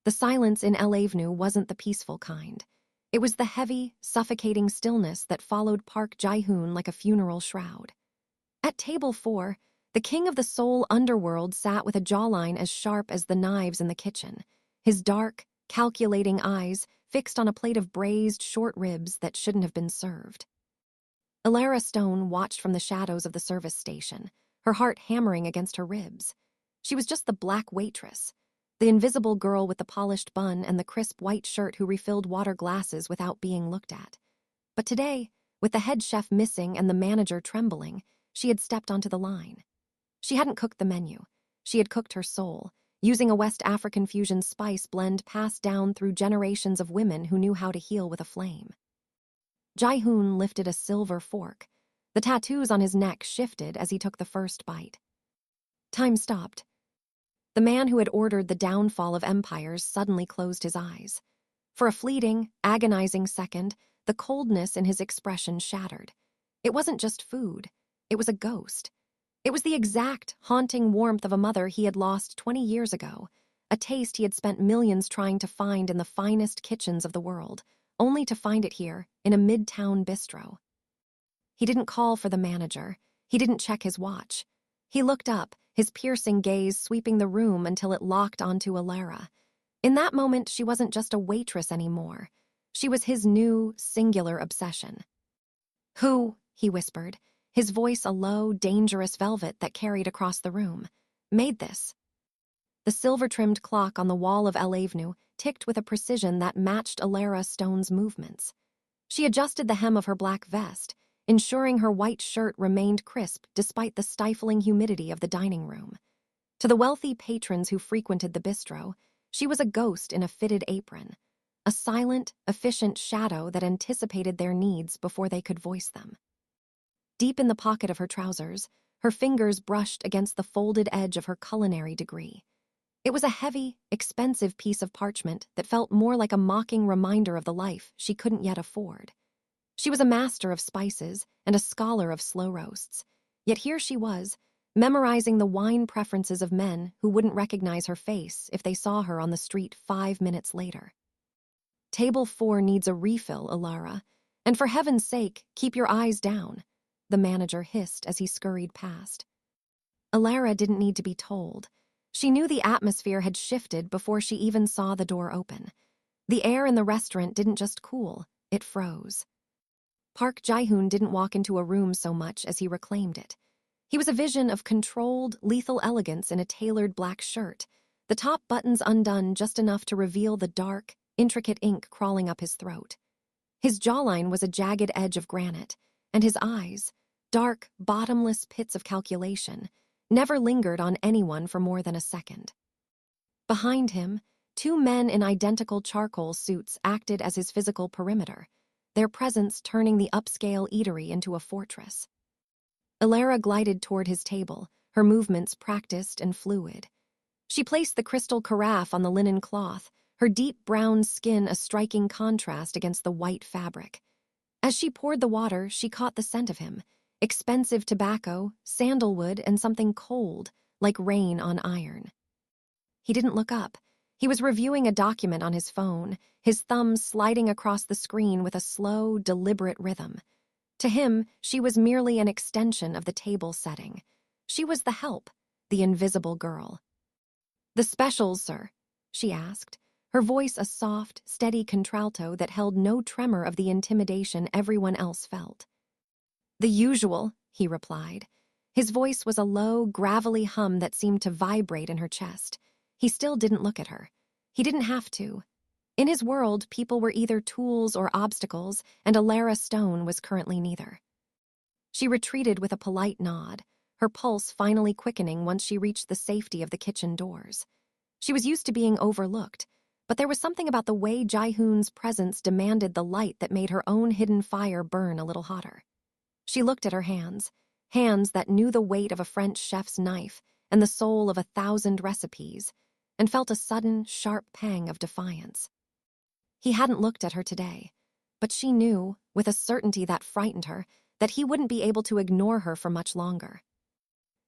The silence in El Avenue wasn't the peaceful kind. It was the heavy, suffocating stillness that followed Park Ji-Hoon like a funeral shroud. At table 4, the king of the Seoul underworld sat with a jawline as sharp as the knives in the kitchen, his dark, calculating eyes fixed on a plate of braised short ribs that shouldn't have been served. Elara Stone watched from the shadows of the service station, her heart hammering against her ribs. She was just the black waitress, the invisible girl with the polished bun and the crisp white shirt who refilled water glasses without being looked at. But today, with the head chef missing and the manager trembling, she had stepped onto the line. She hadn't cooked the menu. She had cooked her soul, using a West African fusion spice blend passed down through generations of women who knew how to heal with a flame. Ji-Hoon lifted a silver fork. The tattoos on his neck shifted as he took the first bite. Time stopped. The man who had ordered the downfall of empires suddenly closed his eyes. For a fleeting, agonizing second, the coldness in his expression shattered. It wasn't just food. It was a ghost. It was the exact, haunting warmth of a mother he had lost 20 years ago, a taste he had spent millions trying to find in the finest kitchens of the world, only to find it here, in a midtown bistro. He didn't call for the manager. He didn't check his watch. He looked up, his piercing gaze sweeping the room until it locked onto Elara. In that moment, she wasn't just a waitress anymore. She was his new, singular obsession. "Who?" he whispered, his voice a low, dangerous velvet that carried across the room. "Made this?" The silver-trimmed clock on the wall of El Avenue ticked with a precision that matched Elara Stone's movements. She adjusted the hem of her black vest, ensuring her white shirt remained crisp despite the stifling humidity of the dining room. To the wealthy patrons who frequented the bistro, she was a ghost in a fitted apron, a silent, efficient shadow that anticipated their needs before they could voice them. Deep in the pocket of her trousers, her fingers brushed against the folded edge of her culinary degree. It was a heavy, expensive piece of parchment that felt more like a mocking reminder of the life she couldn't yet afford. She was a master of spices and a scholar of slow roasts, yet here she was, memorizing the wine preferences of men who wouldn't recognize her face if they saw her on the street 5 minutes later. "Table 4 needs a refill, Elara, and for heaven's sake, keep your eyes down," the manager hissed as he scurried past. Elara didn't need to be told. She knew the atmosphere had shifted before she even saw the door open. The air in the restaurant didn't just cool, it froze. Park Ji-Hoon didn't walk into a room so much as he reclaimed it. He was a vision of controlled, lethal elegance in a tailored black shirt, the top buttons undone just enough to reveal the dark, intricate ink crawling up his throat. His jawline was a jagged edge of granite, and his eyes, dark, bottomless pits of calculation, never lingered on anyone for more than a second. Behind him, 2 men in identical charcoal suits acted as his physical perimeter, their presence turning the upscale eatery into a fortress. Elara glided toward his table, her movements practiced and fluid. She placed the crystal carafe on the linen cloth, her deep brown skin a striking contrast against the white fabric. As she poured the water, she caught the scent of him, expensive tobacco, sandalwood, and something cold, like rain on iron. He didn't look up. He was reviewing a document on his phone, his thumbs sliding across the screen with a slow, deliberate rhythm. To him, she was merely an extension of the table setting. She was the help, the invisible girl. "The specials, sir," she asked, her voice a soft, steady contralto that held no tremor of the intimidation everyone else felt. "The usual," he replied. His voice was a low, gravelly hum that seemed to vibrate in her chest. He still didn't look at her. He didn't have to. In his world, people were either tools or obstacles, and Elara Stone was currently neither. She retreated with a polite nod, her pulse finally quickening once she reached the safety of the kitchen doors. She was used to being overlooked, but there was something about the way Ji-Hoon's presence demanded the light that made her own hidden fire burn a little hotter. She looked at her hands, hands that knew the weight of a French chef's knife and the soul of 1,000 recipes, and felt a sudden, sharp pang of defiance. He hadn't looked at her today, but she knew, with a certainty that frightened her, that he wouldn't be able to ignore her for much longer.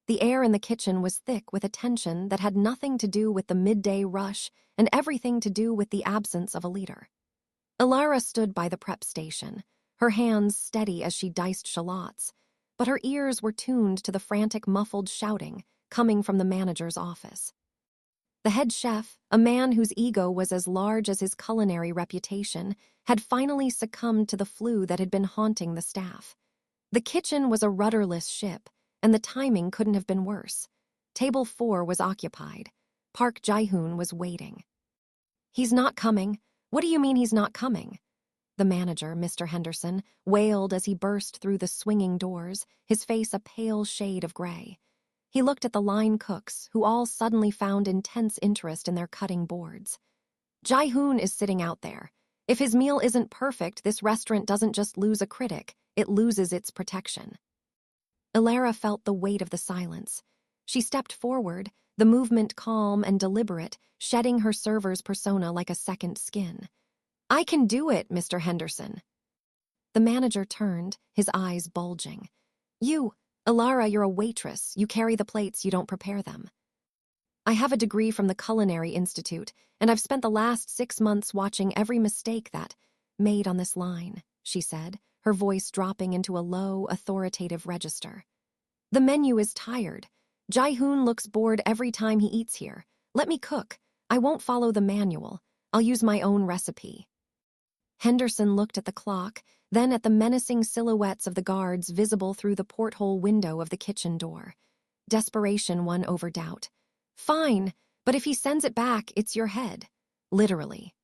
The air in the kitchen was thick with a tension that had nothing to do with the midday rush and everything to do with the absence of a leader. Elara stood by the prep station, her hands steady as she diced shallots, but her ears were tuned to the frantic, muffled shouting coming from the manager's office. The head chef, a man whose ego was as large as his culinary reputation, had finally succumbed to the flu that had been haunting the staff. The kitchen was a rudderless ship, and the timing couldn't have been worse. Table 4 was occupied. Park Ji-Hoon was waiting. "He's not coming. What do you mean he's not coming?" The manager, Mr. Henderson, wailed as he burst through the swinging doors, his face a pale shade of gray. He looked at the line cooks, who all suddenly found intense interest in their cutting boards. "Ji-Hoon is sitting out there. If his meal isn't perfect, this restaurant doesn't just lose a critic, it loses its protection." Elara felt the weight of the silence. She stepped forward, the movement calm and deliberate, shedding her server's persona like a second skin. "I can do it, Mr. Henderson." The manager turned, his eyes bulging. Elara, you're a waitress. You carry the plates, you don't prepare them." "I have a degree from the Culinary Institute, and I've spent the last 6 months watching every mistake that made on this line," she said, her voice dropping into a low, authoritative register. "The menu is tired. Ji-Hoon looks bored every time he eats here. Let me cook. I won't follow the manual. I'll use my own recipe." Henderson looked at the clock, then at the menacing silhouettes of the guards visible through the porthole window of the kitchen door. Desperation won over doubt. "Fine, but if he sends it back, it's your head. Literally."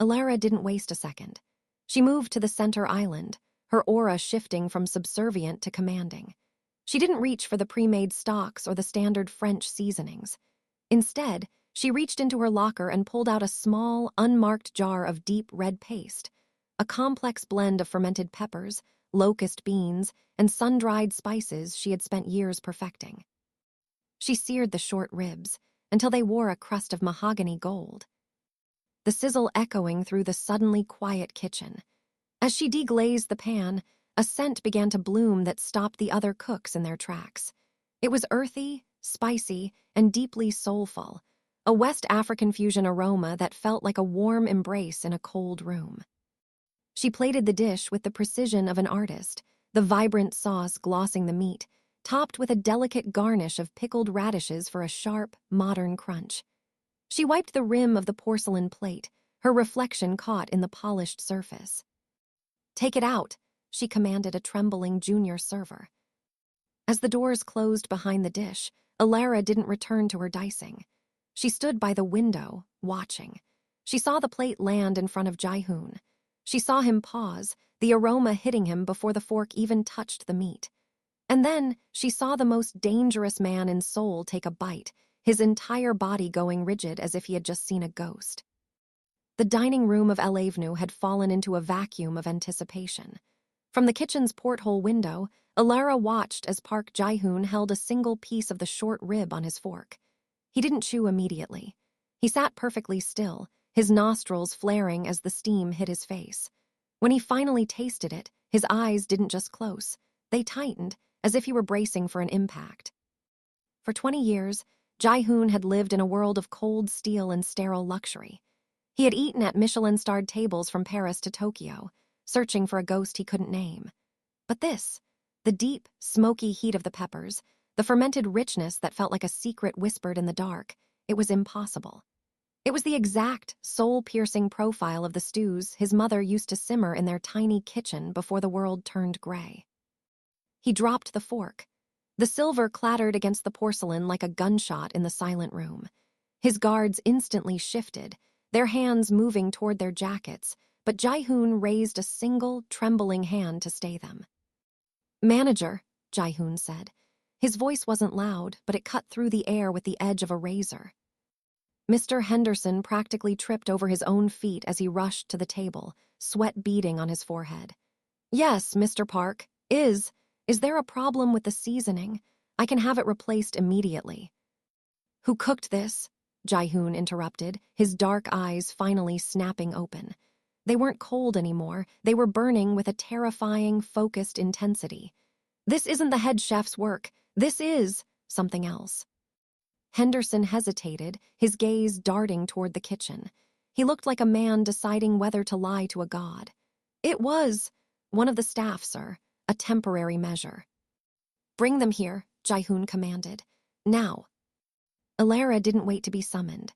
Elara didn't waste a second. She moved to the center island, her aura shifting from subservient to commanding. She didn't reach for the pre-made stocks or the standard French seasonings. Instead, she reached into her locker and pulled out a small, unmarked jar of deep red paste, a complex blend of fermented peppers, locust beans, and sun-dried spices she had spent years perfecting. She seared the short ribs until they wore a crust of mahogany gold, the sizzle echoing through the suddenly quiet kitchen. As she deglazed the pan, a scent began to bloom that stopped the other cooks in their tracks. It was earthy, spicy, and deeply soulful, a West African fusion aroma that felt like a warm embrace in a cold room. She plated the dish with the precision of an artist, the vibrant sauce glossing the meat, topped with a delicate garnish of pickled radishes for a sharp, modern crunch. She wiped the rim of the porcelain plate, her reflection caught in the polished surface. "Take it out," she commanded a trembling junior server. As the doors closed behind the dish, Elara didn't return to her dicing. She stood by the window, watching. She saw the plate land in front of Ji-Hoon. She saw him pause, the aroma hitting him before the fork even touched the meat. And then she saw the most dangerous man in Seoul take a bite, his entire body going rigid as if he had just seen a ghost. The dining room of El Avenue had fallen into a vacuum of anticipation. From the kitchen's porthole window, Elara watched as Park Ji-Hoon held a single piece of the short rib on his fork. He didn't chew immediately. He sat perfectly still, his nostrils flaring as the steam hit his face. When he finally tasted it, his eyes didn't just close. They tightened, as if he were bracing for an impact. For 20 years, Ji-Hoon had lived in a world of cold steel and sterile luxury. He had eaten at Michelin-starred tables from Paris to Tokyo, searching for a ghost he couldn't name. But this, the deep, smoky heat of the peppers, the fermented richness that felt like a secret whispered in the dark, it was impossible. It was the exact, soul-piercing profile of the stews his mother used to simmer in their tiny kitchen before the world turned gray. He dropped the fork. The silver clattered against the porcelain like a gunshot in the silent room. His guards instantly shifted, their hands moving toward their jackets, but Ji-Hoon raised a single, trembling hand to stay them. "Manager," Ji-Hoon said. His voice wasn't loud, but it cut through the air with the edge of a razor. Mr. Henderson practically tripped over his own feet as he rushed to the table, sweat beading on his forehead. "Yes, Mr. Park, is there a problem with the seasoning? I can have it replaced immediately." "Who cooked this?" Ji-Hoon interrupted, his dark eyes finally snapping open. They weren't cold anymore, they were burning with a terrifying, focused intensity. "This isn't the head chef's work. This is..." something else. Henderson hesitated, his gaze darting toward the kitchen. He looked like a man deciding whether to lie to a god. It was one of the staff, sir, a temporary measure. Bring them here, Ji-Hoon commanded. Now. Elara didn't wait to be summoned.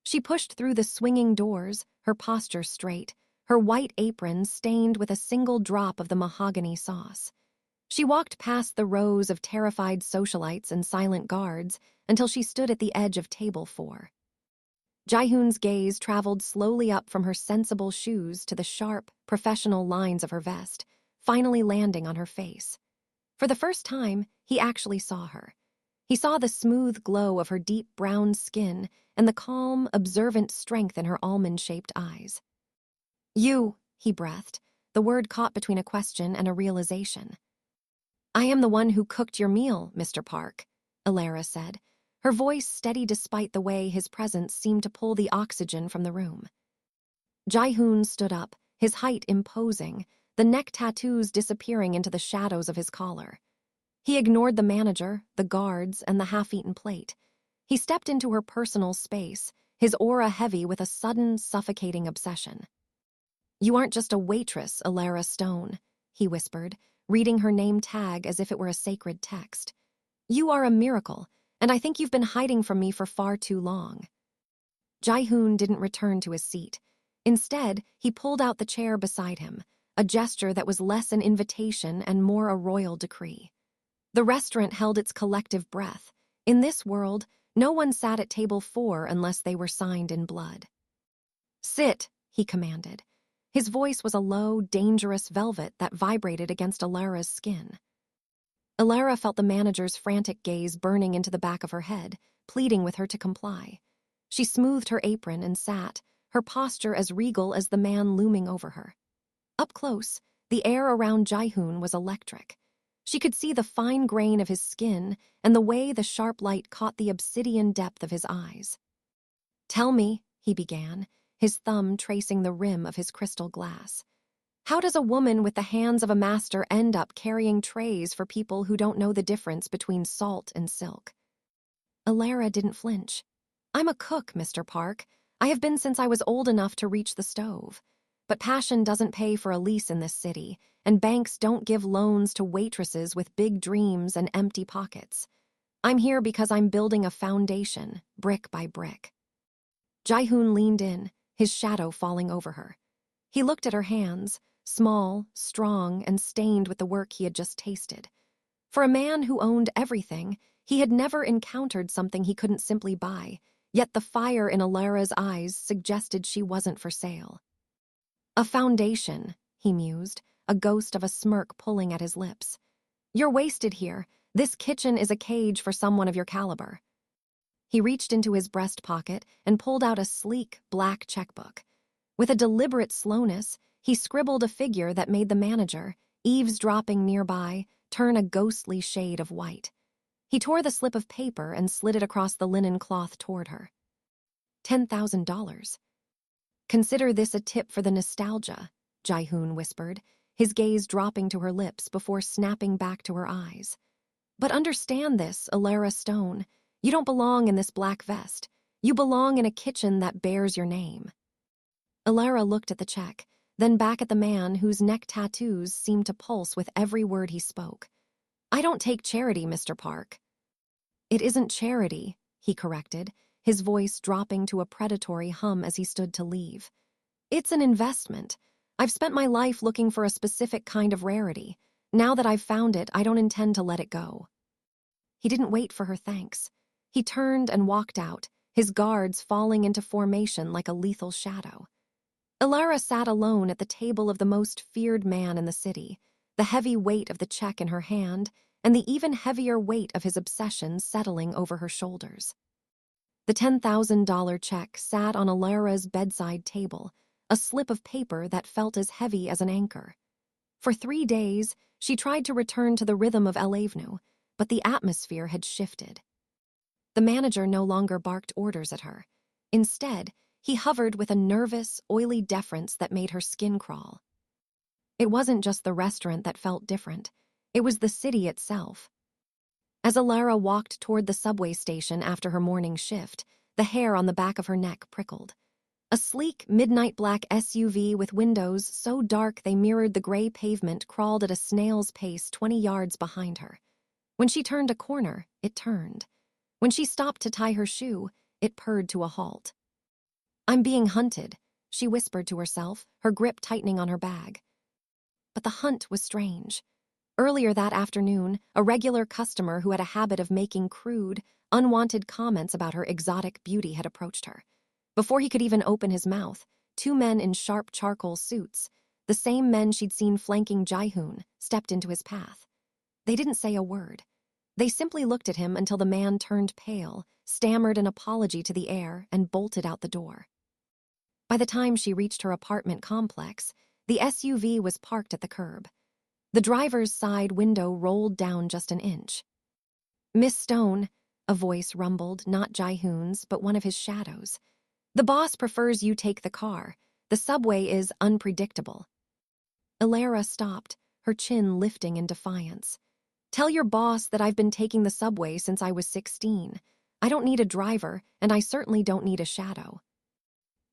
She pushed through the swinging doors, her posture straight, her white apron stained with a single drop of the mahogany sauce. She walked past the rows of terrified socialites and silent guards until she stood at the edge of table 4. Ji-Hoon's gaze traveled slowly up from her sensible shoes to the sharp, professional lines of her vest, finally landing on her face. For the first time, he actually saw her. He saw the smooth glow of her deep brown skin and the calm, observant strength in her almond-shaped eyes. You, he breathed, the word caught between a question and a realization. I am the one who cooked your meal, Mr. Park, Elara said, her voice steady despite the way his presence seemed to pull the oxygen from the room. Ji-Hoon stood up, his height imposing, the neck tattoos disappearing into the shadows of his collar. He ignored the manager, the guards, and the half-eaten plate. He stepped into her personal space, his aura heavy with a sudden, suffocating obsession. You aren't just a waitress, Elara Stone, he whispered, reading her name tag as if it were a sacred text. You are a miracle, and I think you've been hiding from me for far too long. Ji-Hoon didn't return to his seat. Instead, he pulled out the chair beside him, a gesture that was less an invitation and more a royal decree. The restaurant held its collective breath. In this world, no one sat at table 4 unless they were signed in blood. Sit, he commanded. His voice was a low, dangerous velvet that vibrated against Elara's skin. Elara felt the manager's frantic gaze burning into the back of her head, pleading with her to comply. She smoothed her apron and sat, her posture as regal as the man looming over her. Up close, the air around Ji-Hoon was electric. She could see the fine grain of his skin and the way the sharp light caught the obsidian depth of his eyes. Tell me, he began, his thumb tracing the rim of his crystal glass. How does a woman with the hands of a master end up carrying trays for people who don't know the difference between salt and silk? Elara didn't flinch. I'm a cook, Mr. Park. I have been since I was old enough to reach the stove. But passion doesn't pay for a lease in this city, and banks don't give loans to waitresses with big dreams and empty pockets. I'm here because I'm building a foundation, brick by brick. Ji-Hoon leaned in, his shadow falling over her. He looked at her hands, small, strong, and stained with the work he had just tasted. For a man who owned everything, he had never encountered something he couldn't simply buy, yet the fire in Elara's eyes suggested she wasn't for sale. A foundation, he mused, a ghost of a smirk pulling at his lips. You're wasted here. This kitchen is a cage for someone of your caliber. He reached into his breast pocket and pulled out a sleek, black checkbook. With a deliberate slowness, he scribbled a figure that made the manager, eavesdropping nearby, turn a ghostly shade of white. He tore the slip of paper and slid it across the linen cloth toward her. $10,000. Consider this a tip for the nostalgia, Ji-Hoon whispered, his gaze dropping to her lips before snapping back to her eyes. But understand this, Elara Stone. You don't belong in this black vest. You belong in a kitchen that bears your name. Elara looked at the check, then back at the man whose neck tattoos seemed to pulse with every word he spoke. I don't take charity, Mr. Park. It isn't charity, he corrected, his voice dropping to a predatory hum as he stood to leave. It's an investment. I've spent my life looking for a specific kind of rarity. Now that I've found it, I don't intend to let it go. He didn't wait for her thanks. He turned and walked out, his guards falling into formation like a lethal shadow. Elara sat alone at the table of the most feared man in the city, the heavy weight of the check in her hand and the even heavier weight of his obsession settling over her shoulders. The $10,000 check sat on Elara's bedside table, a slip of paper that felt as heavy as an anchor. For 3 days, she tried to return to the rhythm of El Avenue, but the atmosphere had shifted. The manager no longer barked orders at her. Instead, he hovered with a nervous, oily deference that made her skin crawl. It wasn't just the restaurant that felt different. It was the city itself. As Elara walked toward the subway station after her morning shift, the hair on the back of her neck prickled. A sleek, midnight black SUV with windows so dark they mirrored the gray pavement crawled at a snail's pace 20 yards behind her. When she turned a corner, it turned. When she stopped to tie her shoe, it purred to a halt. "I'm being hunted," she whispered to herself, her grip tightening on her bag. But the hunt was strange. Earlier that afternoon, a regular customer who had a habit of making crude, unwanted comments about her exotic beauty had approached her. Before he could even open his mouth, two men in sharp charcoal suits, the same men she'd seen flanking Ji-Hoon, stepped into his path. They didn't say a word. They simply looked at him until the man turned pale, stammered an apology to the air, and bolted out the door. By the time she reached her apartment complex, the SUV was parked at the curb. The driver's side window rolled down just an inch. "Miss Stone," a voice rumbled, not Ji-Hoon's, but one of his shadows. "The boss prefers you take the car. The subway is unpredictable." Elara stopped, her chin lifting in defiance. "Tell your boss that I've been taking the subway since I was 16. I don't need a driver, and I certainly don't need a shadow."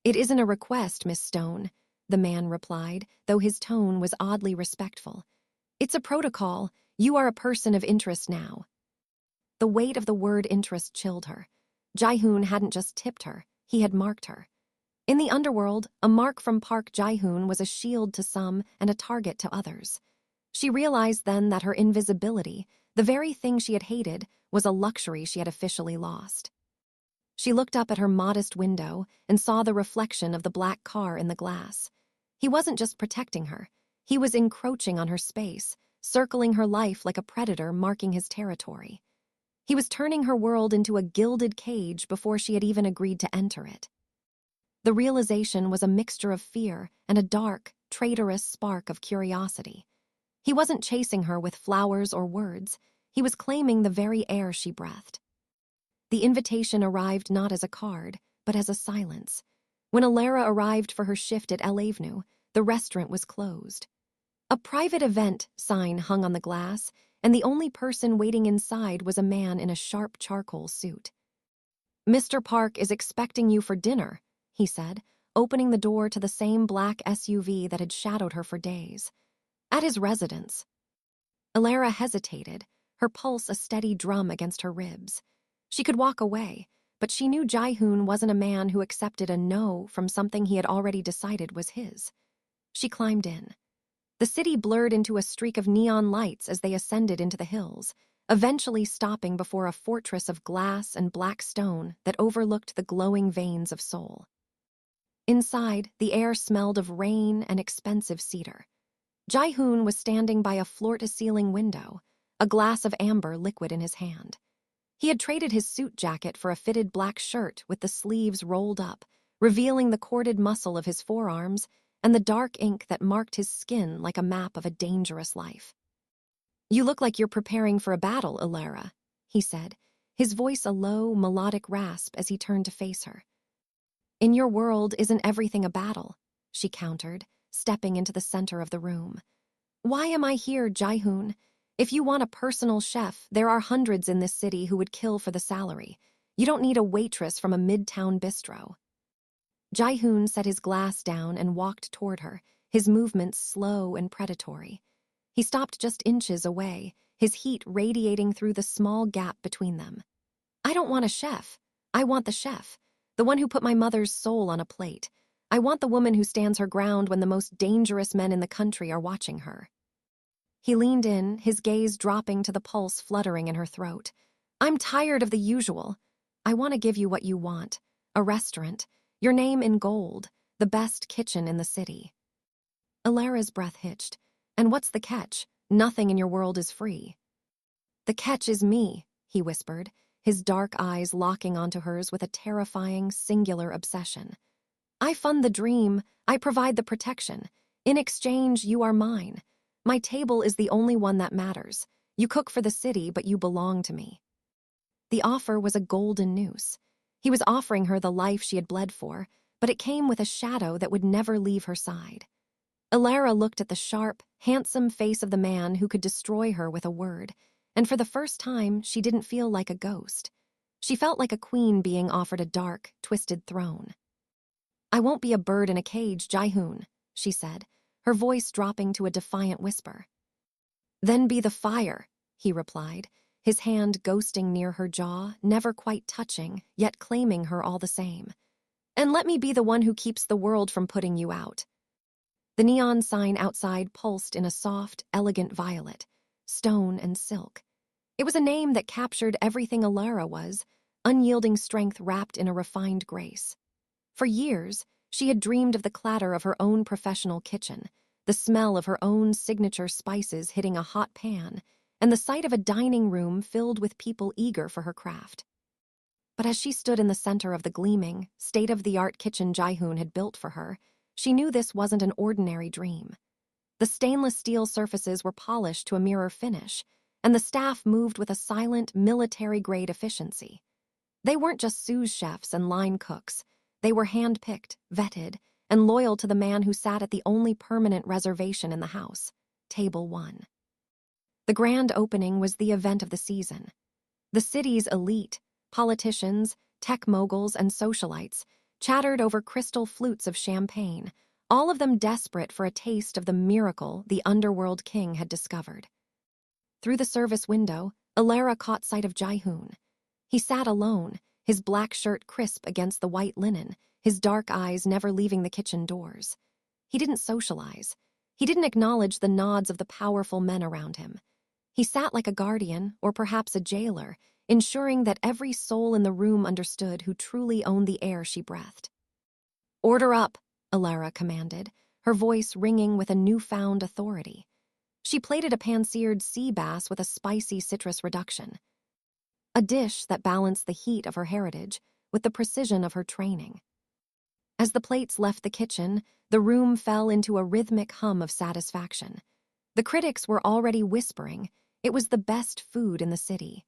"It isn't a request, Miss Stone," the man replied, though his tone was oddly respectful. "It's a protocol. You are a person of interest now." The weight of the word interest chilled her. Ji-Hoon hadn't just tipped her, he had marked her. In the underworld, a mark from Park Ji-Hoon was a shield to some and a target to others. She realized then that her invisibility, the very thing she had hated, was a luxury she had officially lost. She looked up at her modest window and saw the reflection of the black car in the glass. He wasn't just protecting her. He was encroaching on her space, circling her life like a predator marking his territory. He was turning her world into a gilded cage before she had even agreed to enter it. The realization was a mixture of fear and a dark, traitorous spark of curiosity. He wasn't chasing her with flowers or words. He was claiming the very air she breathed. The invitation arrived not as a card, but as a silence. When Elara arrived for her shift at El Avenue, the restaurant was closed. A private event sign hung on the glass, and the only person waiting inside was a man in a sharp charcoal suit. "Mr. Park is expecting you for dinner," he said, opening the door to the same black SUV that had shadowed her for days. "At his residence." Elara hesitated, her pulse a steady drum against her ribs. She could walk away, but she knew Ji-Hoon wasn't a man who accepted a no from something he had already decided was his. She climbed in. The city blurred into a streak of neon lights as they ascended into the hills, eventually stopping before a fortress of glass and black stone that overlooked the glowing veins of Seoul. Inside, the air smelled of rain and expensive cedar. Ji-Hoon was standing by a floor-to-ceiling window, a glass of amber liquid in his hand. He had traded his suit jacket for a fitted black shirt with the sleeves rolled up, revealing the corded muscle of his forearms and the dark ink that marked his skin like a map of a dangerous life. "You look like you're preparing for a battle, Elara," he said, his voice a low, melodic rasp as he turned to face her. "In your world, isn't everything a battle?" she countered, stepping into the center of the room. "Why am I here, Ji-Hoon? If you want a personal chef, there are hundreds in this city who would kill for the salary. You don't need a waitress from a midtown bistro." Ji-Hoon set his glass down and walked toward her, his movements slow and predatory. He stopped just inches away, his heat radiating through the small gap between them. "I don't want a chef. I want the chef, the one who put my mother's soul on a plate. I want the woman who stands her ground when the most dangerous men in the country are watching her." He leaned in, his gaze dropping to the pulse fluttering in her throat. "I'm tired of the usual. I want to give you what you want. A restaurant, your name in gold, the best kitchen in the city." Elara's breath hitched. "And what's the catch? Nothing in your world is free." "The catch is me," he whispered, his dark eyes locking onto hers with a terrifying, singular obsession. "I fund the dream, I provide the protection. In exchange, you are mine. My table is the only one that matters. You cook for the city, but you belong to me." The offer was a golden noose. He was offering her the life she had bled for, but it came with a shadow that would never leave her side. Elara looked at the sharp, handsome face of the man who could destroy her with a word, and for the first time, she didn't feel like a ghost. She felt like a queen being offered a dark, twisted throne. "I won't be a bird in a cage, Ji-Hoon," she said, her voice dropping to a defiant whisper. "Then be the fire," he replied, his hand ghosting near her jaw, never quite touching, yet claiming her all the same. "And let me be the one who keeps the world from putting you out." The neon sign outside pulsed in a soft, elegant violet, stone and silk. It was a name that captured everything Elara was, unyielding strength wrapped in a refined grace. For years, she had dreamed of the clatter of her own professional kitchen, the smell of her own signature spices hitting a hot pan, and the sight of a dining room filled with people eager for her craft. But as she stood in the center of the gleaming, state-of-the-art kitchen Ji-Hoon had built for her, she knew this wasn't an ordinary dream. The stainless steel surfaces were polished to a mirror finish, and the staff moved with a silent, military-grade efficiency. They weren't just sous chefs and line cooks. They were hand-picked, vetted, and loyal to the man who sat at the only permanent reservation in the house, Table 1. The grand opening was the event of the season. The city's elite, politicians, tech moguls, and socialites, chattered over crystal flutes of champagne, all of them desperate for a taste of the miracle the underworld king had discovered. Through the service window, Elara caught sight of Ji-Hoon. He sat alone, his black shirt crisp against the white linen, his dark eyes never leaving the kitchen doors. He didn't socialize. He didn't acknowledge the nods of the powerful men around him. He sat like a guardian, or perhaps a jailer, ensuring that every soul in the room understood who truly owned the air she breathed. "Order up," Elara commanded, her voice ringing with a newfound authority. She plated a pan-seared sea bass with a spicy citrus reduction, a dish that balanced the heat of her heritage with the precision of her training. As the plates left the kitchen, the room fell into a rhythmic hum of satisfaction. The critics were already whispering it was the best food in the city.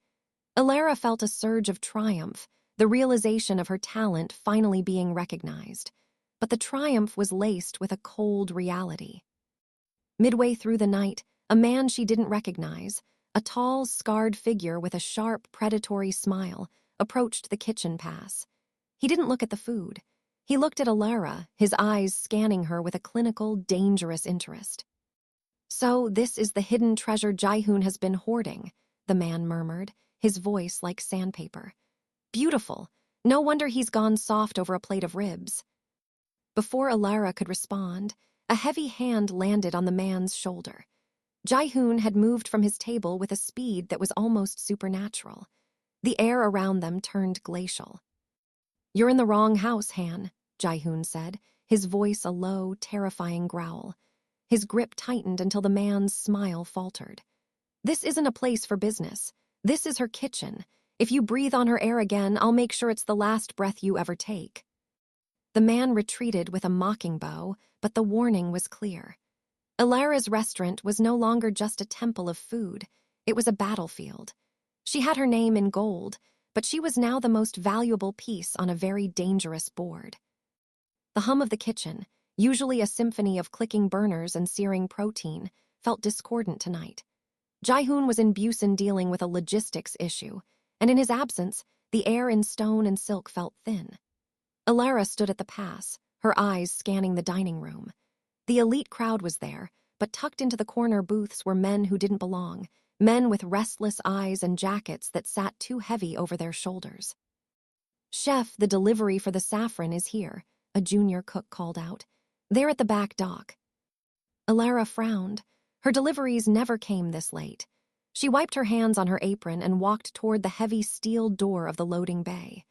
Elara felt a surge of triumph, the realization of her talent finally being recognized. But the triumph was laced with a cold reality. Midway through the night, a man she didn't recognize, a tall, scarred figure with a sharp, predatory smile, approached the kitchen pass. He didn't look at the food. He looked at Elara, his eyes scanning her with a clinical, dangerous interest. "So this is the hidden treasure Ji-Hoon has been hoarding," the man murmured, his voice like sandpaper. "Beautiful. No wonder he's gone soft over a plate of ribs." Before Elara could respond, a heavy hand landed on the man's shoulder. Ji-Hoon had moved from his table with a speed that was almost supernatural. The air around them turned glacial. "You're in the wrong house, Han," Ji-Hoon said, his voice a low, terrifying growl. His grip tightened until the man's smile faltered. "This isn't a place for business. This is her kitchen. If you breathe on her air again, I'll make sure it's the last breath you ever take." The man retreated with a mocking bow, but the warning was clear. Elara's restaurant was no longer just a temple of food. It was a battlefield. She had her name in gold, but she was now the most valuable piece on a very dangerous board. The hum of the kitchen, usually a symphony of clicking burners and searing protein, felt discordant tonight. Ji-Hoon was in Busan dealing with a logistics issue, and in his absence, the air in stone and silk felt thin. Elara stood at the pass, her eyes scanning the dining room. The elite crowd was there, but tucked into the corner booths were men who didn't belong, men with restless eyes and jackets that sat too heavy over their shoulders. "Chef, the delivery for the saffron is here," a junior cook called out. "They're at the back dock." Elara frowned. Her deliveries never came this late. She wiped her hands on her apron and walked toward the heavy steel door of the loading bay.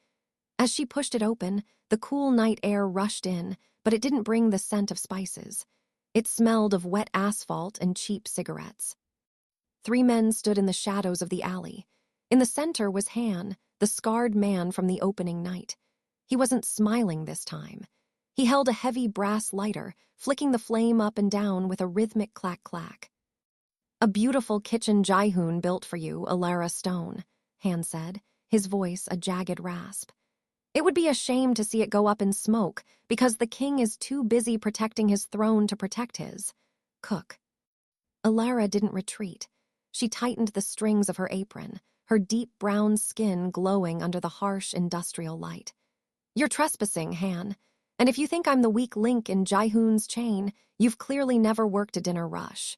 As she pushed it open, the cool night air rushed in, but it didn't bring the scent of spices. It smelled of wet asphalt and cheap cigarettes. 3 men stood in the shadows of the alley. In the center was Han, the scarred man from the opening night. He wasn't smiling this time. He held a heavy brass lighter, flicking the flame up and down with a rhythmic clack-clack. "A beautiful kitchen Ji-Hoon built for you, Elara Stone," Han said, his voice a jagged rasp. "It would be a shame to see it go up in smoke because the king is too busy protecting his throne to protect his." Cook. Elara didn't retreat. She tightened the strings of her apron, her deep brown skin glowing under the harsh industrial light. "You're trespassing, Han. And if you think I'm the weak link in Ji-Hoon's chain, you've clearly never worked a dinner rush."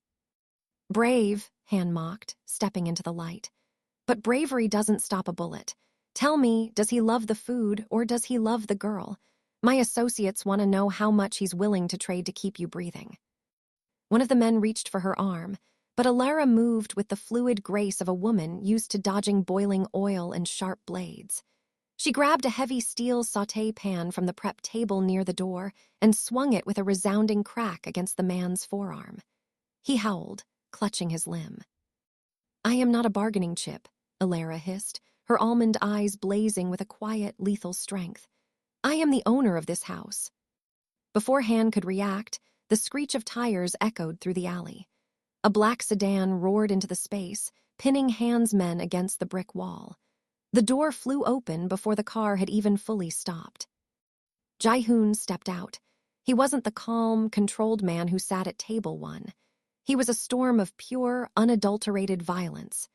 "Brave," Han mocked, stepping into the light. "But bravery doesn't stop a bullet. Tell me, does he love the food or does he love the girl? My associates want to know how much he's willing to trade to keep you breathing." One of the men reached for her arm, but Elara moved with the fluid grace of a woman used to dodging boiling oil and sharp blades. She grabbed a heavy steel sauté pan from the prep table near the door and swung it with a resounding crack against the man's forearm. He howled, clutching his limb. "I am not a bargaining chip," Elara hissed, her almond eyes blazing with a quiet, lethal strength. "I am the owner of this house." Before Han could react, the screech of tires echoed through the alley. A black sedan roared into the space, pinning Han's men against the brick wall. The door flew open before the car had even fully stopped. Ji-Hoon stepped out. He wasn't the calm, controlled man who sat at table 1. He was a storm of pure, unadulterated violence.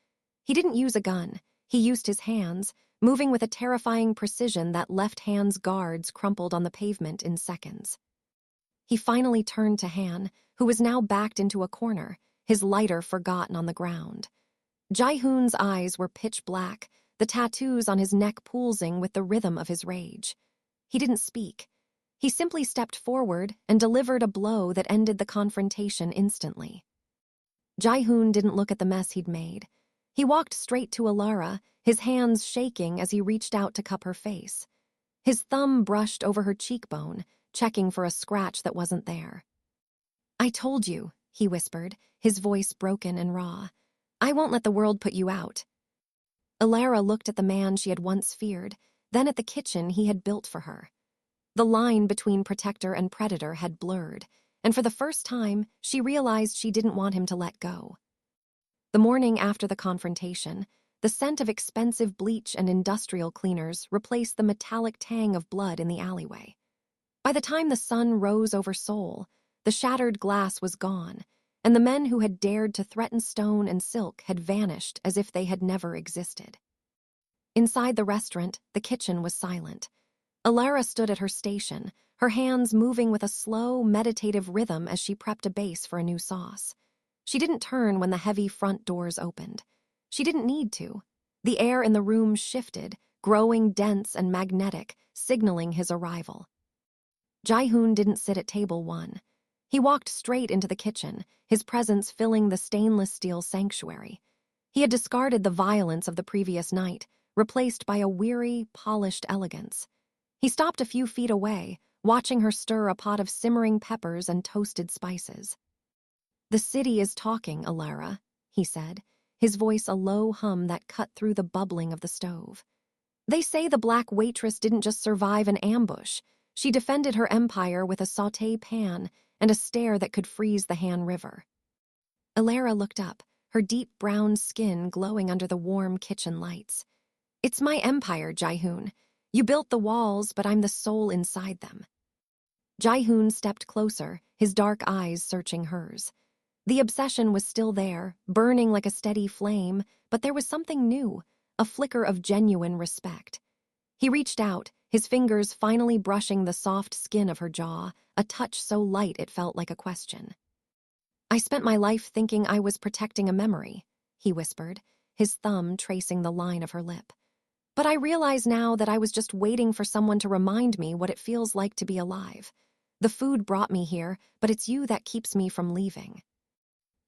He didn't use a gun. He used his hands, moving with a terrifying precision that left Han's guards crumpled on the pavement in seconds. He finally turned to Han, who was now backed into a corner, his lighter forgotten on the ground. Ji-Hoon's eyes were pitch black, the tattoos on his neck pulsing with the rhythm of his rage. He didn't speak. He simply stepped forward and delivered a blow that ended the confrontation instantly. Ji-Hoon didn't look at the mess he'd made. He walked straight to Elara, his hands shaking as he reached out to cup her face. His thumb brushed over her cheekbone, checking for a scratch that wasn't there. "I told you," he whispered, his voice broken and raw. "I won't let the world put you out." Elara looked at the man she had once feared, then at the kitchen he had built for her. The line between protector and predator had blurred, and for the first time, she realized she didn't want him to let go. The morning after the confrontation, the scent of expensive bleach and industrial cleaners replaced the metallic tang of blood in the alleyway. By the time the sun rose over Seoul, the shattered glass was gone, and the men who had dared to threaten stone and silk had vanished as if they had never existed. Inside the restaurant, the kitchen was silent. Elara stood at her station, her hands moving with a slow, meditative rhythm as she prepped a base for a new sauce. She didn't turn when the heavy front doors opened. She didn't need to. The air in the room shifted, growing dense and magnetic, signaling his arrival. Ji-Hoon didn't sit at table 1. He walked straight into the kitchen, his presence filling the stainless steel sanctuary. He had discarded the violence of the previous night, replaced by a weary, polished elegance. He stopped a few feet away, watching her stir a pot of simmering peppers and toasted spices. "The city is talking, Elara," he said, his voice a low hum that cut through the bubbling of the stove. "They say the black waitress didn't just survive an ambush. She defended her empire with a sauté pan and a stare that could freeze the Han River." Elara looked up, her deep brown skin glowing under the warm kitchen lights. "It's my empire, Ji-Hoon. You built the walls, but I'm the soul inside them." Ji-Hoon stepped closer, his dark eyes searching hers. The obsession was still there, burning like a steady flame, but there was something new, a flicker of genuine respect. He reached out, his fingers finally brushing the soft skin of her jaw, a touch so light it felt like a question. "I spent my life thinking I was protecting a memory," he whispered, his thumb tracing the line of her lip. "But I realize now that I was just waiting for someone to remind me what it feels like to be alive. The food brought me here, but it's you that keeps me from leaving."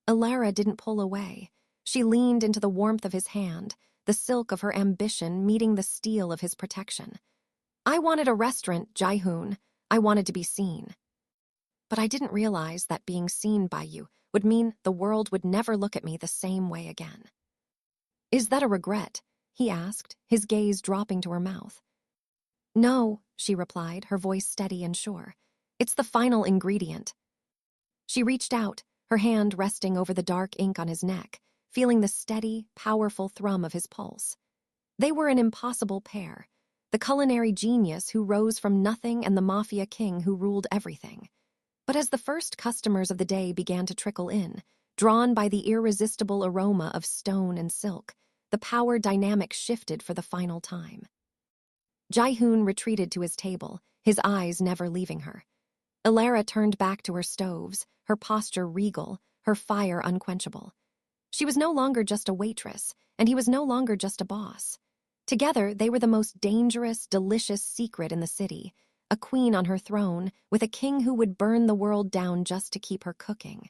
Elara didn't pull away. She leaned into the warmth of his hand, the silk of her ambition meeting the steel of his protection. "I wanted a restaurant, Ji-Hoon. I wanted to be seen. But I didn't realize that being seen by you would mean the world would never look at me the same way again." "Is that a regret?" he asked, his gaze dropping to her mouth. "No," she replied, her voice steady and sure. "It's the final ingredient." She reached out, her hand resting over the dark ink on his neck, feeling the steady, powerful thrum of his pulse. They were an impossible pair, the culinary genius who rose from nothing and the Mafia king who ruled everything. But as the first customers of the day began to trickle in, Drawn by the irresistible aroma of stone and silk, the power dynamic shifted for the final time. Ji-Hoon retreated to his table, his eyes never leaving her. Elara turned back to her stoves, her posture regal, her fire unquenchable. She was no longer just a waitress, and he was no longer just a boss. Together, they were the most dangerous, delicious secret in the city, a queen on her throne with a king who would burn the world down just to keep her cooking.